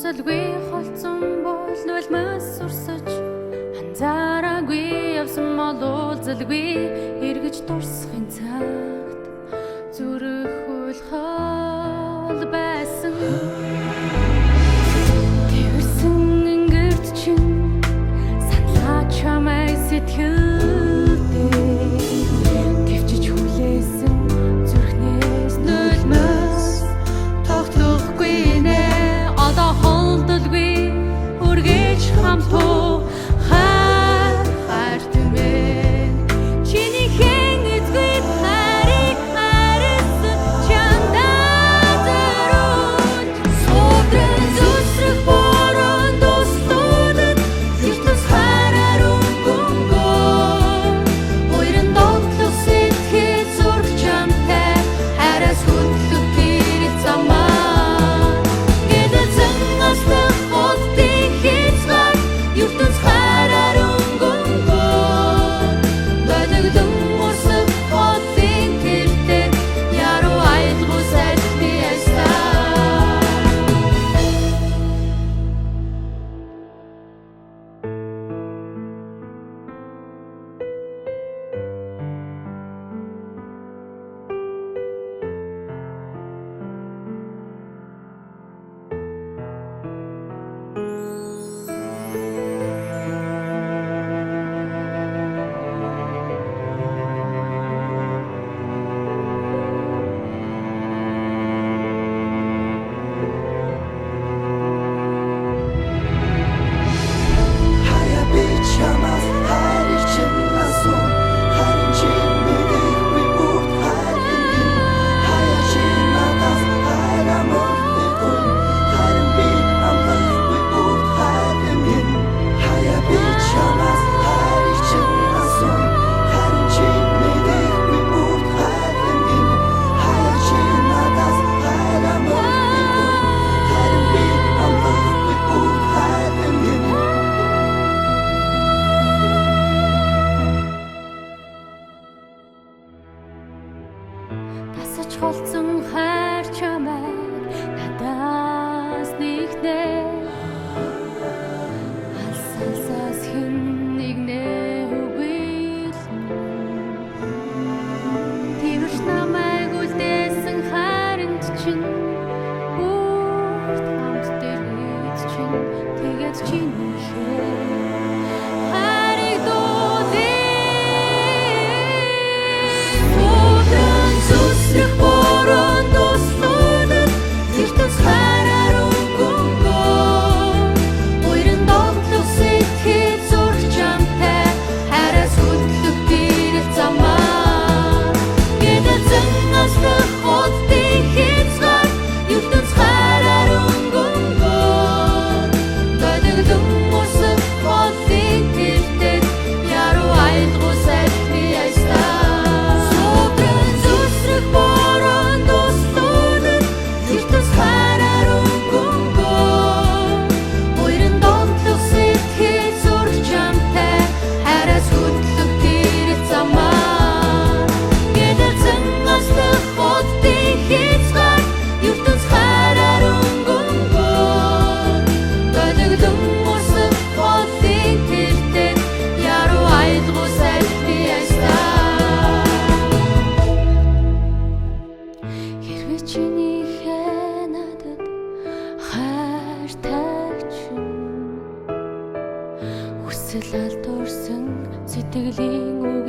дурсалгүй холцсон бол нулимс урсаж анзаараагүй явсан мол уулзалгүй эргэж дурсахын цагт зүрх хулхал байсан тэрсэн ингэрд чинь санаа чамай сэтгэлдээ төвчж хүлээсэн зүрхнээс нулимс тогтохгүй нэ одоо холдолгүй үргэж хамтуу тасаж холцсон хайр чамайг надаас нэгнээ алсаас хэн нэгнээ үгүй тэрш намайг үлдээсэн хайранд чинь бүрт хамт дэргэд чинь тэгээд чиний хүсэл алдуурсан сэтгэлийн